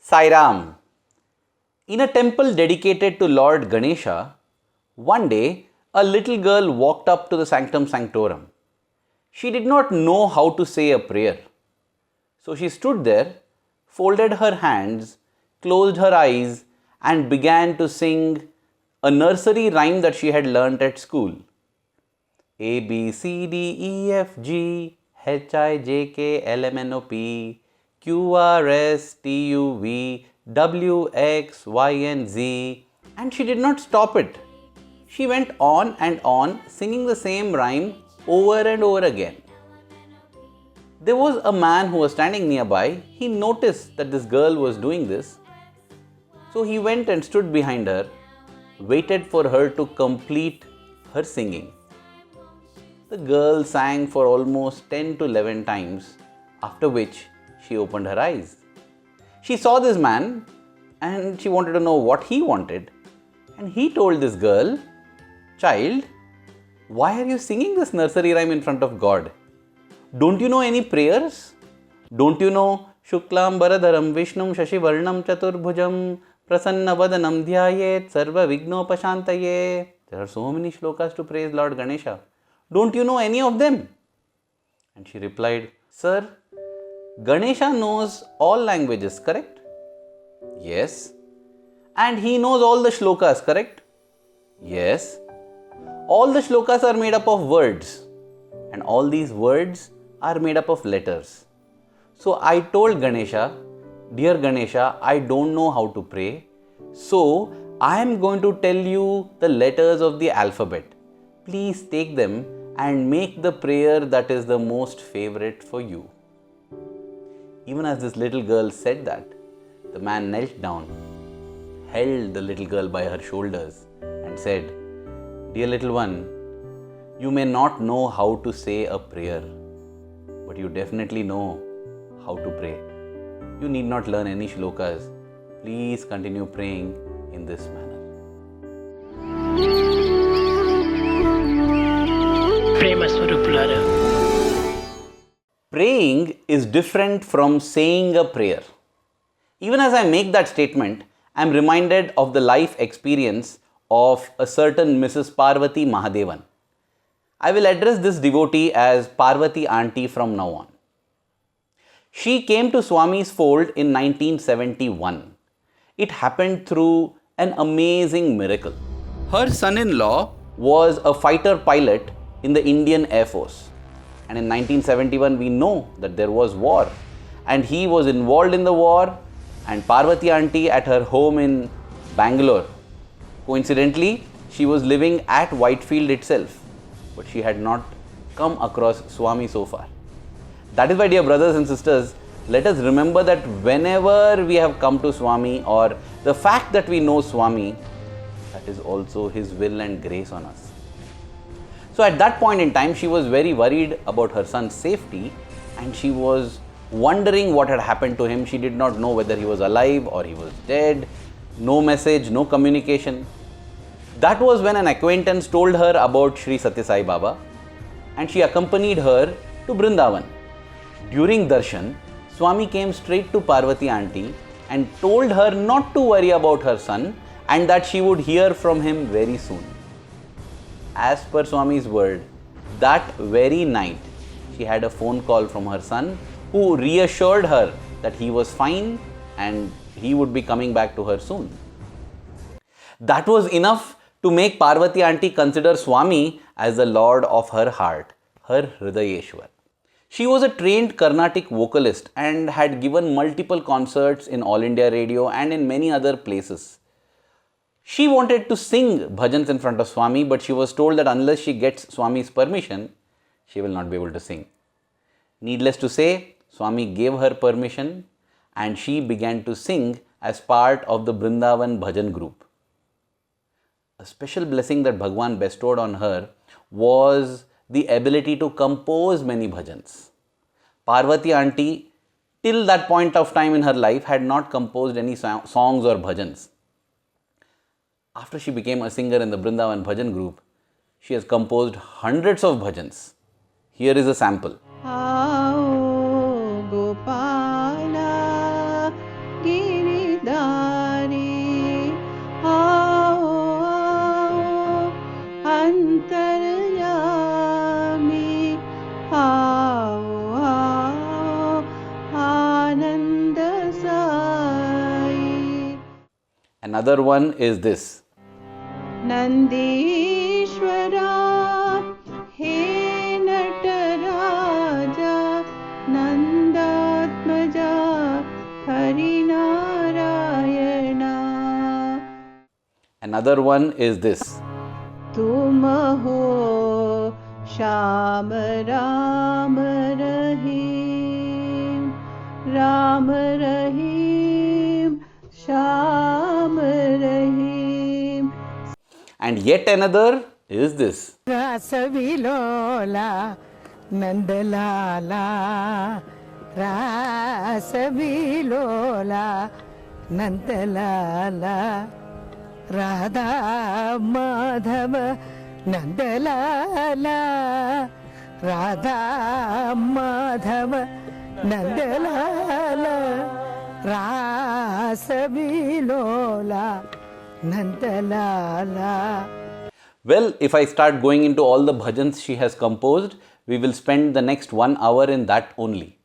Sairam. In a temple dedicated to Lord Ganesha, one day a little girl walked up to the sanctum sanctorum. She did not know how to say a prayer. So she stood there, folded her hands, closed her eyes, and began to sing a nursery rhyme that she had learnt at school. A, B, C, D, E, F, G, H, I, J, K, L, M, N, O, P, Q, R, S, T, U, V, W, X, Y, and Z. And she did not stop it. She went on and on singing the same rhyme over and over again. There was a man who was standing nearby. He noticed that this girl was doing this. So he went and stood behind her, waited for her to complete her singing. The girl sang for almost 10 to 11 times, after which she opened her eyes. She saw this man and she wanted to know what he wanted. And he told this girl, "Child, why are you singing this nursery rhyme in front of God? Don't you know any prayers? Don't you know Shuklam Baradharam Vishnum Shashivarnam Chaturbhujam Prasanna Vadanam Dhyayet Sarva Vignopashantaye?" There are so many shlokas to praise Lord Ganesha. Don't you know any of them? And she replied, "Sir, Ganesha knows all languages, correct?" "Yes." "And he knows all the shlokas, correct?" "Yes." "All the shlokas are made up of words, and all these words are made up of letters. So I told Ganesha, 'Dear Ganesha, I don't know how to pray, so I am going to tell you the letters of the alphabet. Please take them and make the prayer that is the most favorite for you.'" Even as this little girl said that, the man knelt down, held the little girl by her shoulders and said, "Dear little one, you may not know how to say a prayer, but you definitely know how to pray. You need not learn any shlokas. Please continue praying in this manner." Praying is different from saying a prayer. Even as I make that statement, I am reminded of the life experience of a certain Mrs. Parvati Mahadevan. I will address this devotee as Parvati aunty from now on. She came to Swami's fold in 1971. It happened through an amazing miracle. Her son-in-law was a fighter pilot in the Indian Air Force. And in 1971, we know that there was war. And he was involved in the war, and Parvati aunty at her home in Bangalore. Coincidentally, she was living at Whitefield itself, but she had not come across Swami so far. That is why, dear brothers and sisters, let us remember that whenever we have come to Swami, or the fact that we know Swami, that is also His will and grace on us. So at that point in time, she was very worried about her son's safety, and she was wondering what had happened to him. She did not know whether he was alive or he was dead. No message, no communication. That was when an acquaintance told her about Sri Sathya Sai Baba, and she accompanied her to Brindavan. During darshan, Swami came straight to Parvati aunty and told her not to worry about her son and that she would hear from him very soon. As per Swami's word, that very night she had a phone call from her son who reassured her that he was fine and he would be coming back to her soon. That was enough to make Parvati aunty consider Swami as the Lord of her heart, her Hridayeshwar. She was a trained Carnatic vocalist and had given multiple concerts in All India Radio and in many other places. She wanted to sing bhajans in front of Swami, but she was told that unless she gets Swami's permission, she will not be able to sing. Needless to say, Swami gave her permission and she began to sing as part of the Brindavan Bhajan group. A special blessing that Bhagwan bestowed on her was the ability to compose many bhajans. Parvati aunty, till that point of time in her life, had not composed any songs or bhajans. After she became a singer in the Brindavan Bhajan group, she has composed hundreds of bhajans. Here is a sample. Gopala Giri Another one is this. Nandishwara, he Nataraja, Nandatmaja, Harinarayana. Another one is this. तुम हो श्याम राम रहीम, राम रहीम, श्याम रहीम. And yet another is this. Rasavilola Nandalala, Rasavilola Nandalala, Radha Madhava Nandalala, Radha Madhava Nandalala, Rasavilola Nandalala. Well, if I start going into all the bhajans she has composed, we will spend the next 1 hour in that only.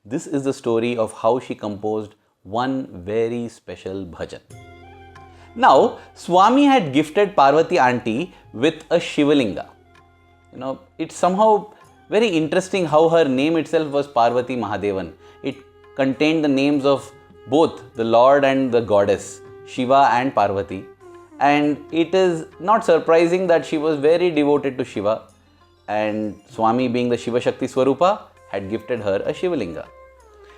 This is the story of how she composed one very special bhajan. Now, Swami had gifted Parvati aunty with a Shivalinga. It's somehow very interesting how her name itself was Parvati Mahadevan. It contained the names of both the Lord and the goddess, Shiva and Parvati. And it is not surprising that she was very devoted to Shiva, and Swami, being the Shiva Shakti Swarupa, had gifted her a Shivalinga.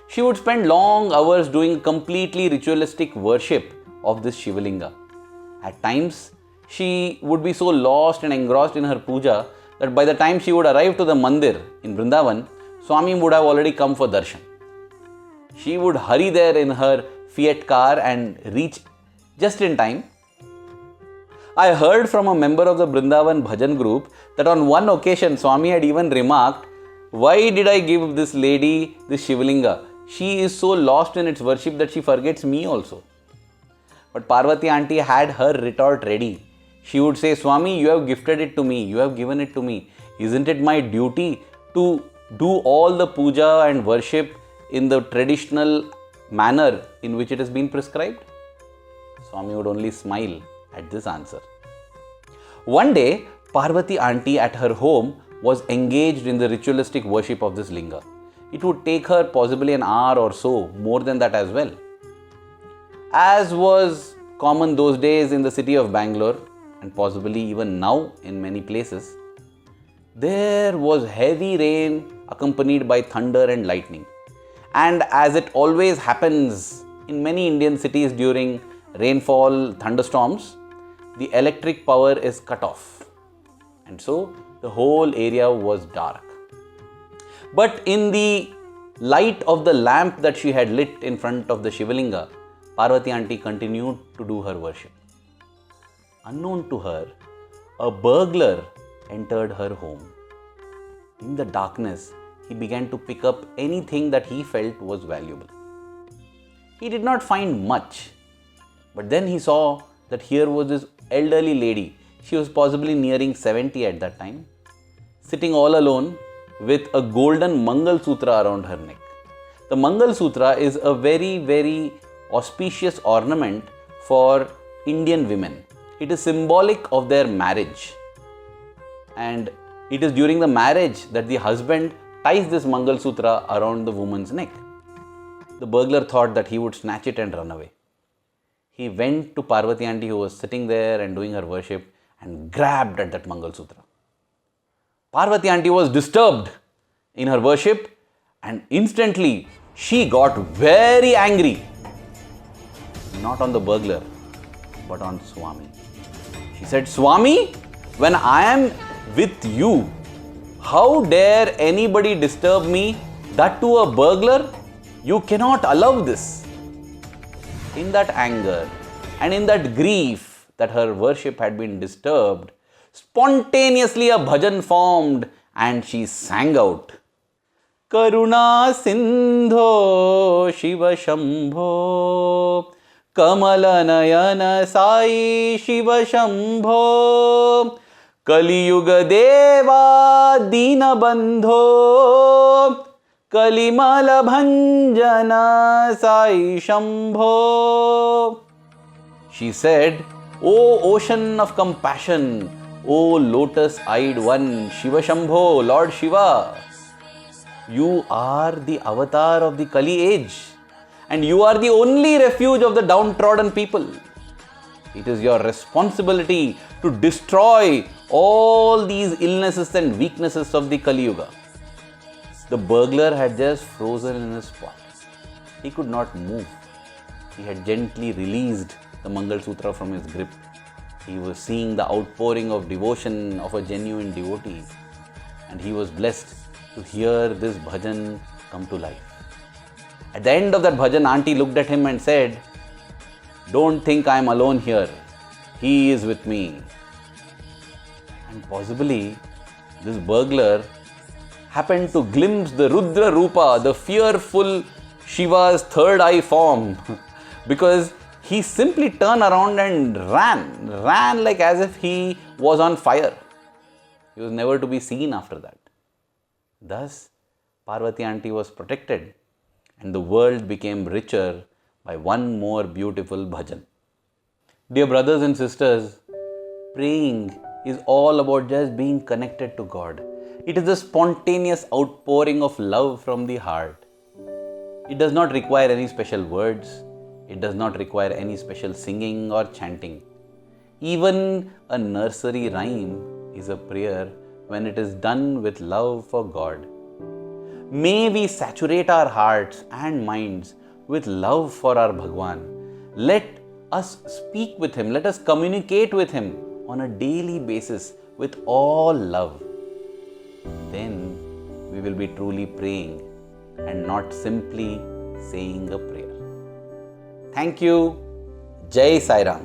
She would spend long hours doing completely ritualistic worship of this Shivalinga. At times, she would be so lost and engrossed in her puja that by the time she would arrive to the mandir in Vrindavan, Swami would have already come for darshan. She would hurry there in her Fiat car and reach just in time. I heard from a member of the Vrindavan Bhajan group that on one occasion Swami had even remarked, "Why did I give this lady this Shivalinga? She is so lost in its worship that she forgets me also." But Parvati aunty had her retort ready. She would say, "Swami, you have gifted it to me, you have given it to me. Isn't it my duty to do all the puja and worship in the traditional manner in which it has been prescribed?" Swami would only smile at this answer. One day, Parvati aunty at her home was engaged in the ritualistic worship of this linga. It would take her possibly an hour or so, more than that as well. As was common those days in the city of Bangalore, and possibly even now in many places, there was heavy rain accompanied by thunder and lightning. And as it always happens in many Indian cities during rainfall, thunderstorms, the electric power is cut off. And so the whole area was dark. But in the light of the lamp that she had lit in front of the Shivalinga, Parvati aunty continued to do her worship. Unknown to her, a burglar entered her home. In the darkness, he began to pick up anything that he felt was valuable. He did not find much, but then he saw that here was this elderly lady. She was possibly nearing 70 at that time, sitting all alone with a golden Mangal Sutra around her neck. The Mangal Sutra is a very, very auspicious ornament for Indian women. It is symbolic of their marriage. And it is during the marriage that the husband ties this Mangal Sutra around the woman's neck. The burglar thought that he would snatch it and run away. He went to Parvati aunty, who was sitting there and doing her worship, and grabbed at that Mangal Sutra. Parvati aunty was disturbed in her worship, and instantly she got very angry. Not on the burglar, but on Swami. She said, "Swami, when I am with you, how dare anybody disturb me, that too a burglar? You cannot allow this." In that anger and in that grief that her worship had been disturbed, spontaneously a bhajan formed and she sang out, "Karuna Sindho Shiva Shambho, Kamala Nayana Sai Shiva Shambho, Kali Yuga Deva Dina Bandho, Kalimala Bhanjana Sai Shambho." She said, "O ocean of compassion, O lotus-eyed one, Shiva Shambho, Lord Shiva, you are the avatar of the Kali age, and you are the only refuge of the downtrodden people. It is your responsibility to destroy all these illnesses and weaknesses of the Kali Yuga." The burglar had just frozen in his spot. He could not move. He had gently released the Mangal Sutra from his grip. He was seeing the outpouring of devotion of a genuine devotee, and he was blessed to hear this bhajan come to life. At the end of that bhajan, aunty looked at him and said, "Don't think I am alone here. He is with me." And possibly this burglar happened to glimpse the Rudra Rupa, the fearful Shiva's third eye form, because he simply turned around and ran like as if he was on fire. He was never to be seen after that. Thus, Parvati aunty was protected, and the world became richer by one more beautiful bhajan. Dear brothers and sisters, praying is all about just being connected to God. It is a spontaneous outpouring of love from the heart. It does not require any special words. It does not require any special singing or chanting. Even a nursery rhyme is a prayer when it is done with love for God. May we saturate our hearts and minds with love for our Bhagwan. Let us speak with Him. Let us communicate with Him on a daily basis with all love. Then we will be truly praying and not simply saying a prayer. Thank you. Jai Sai Ram.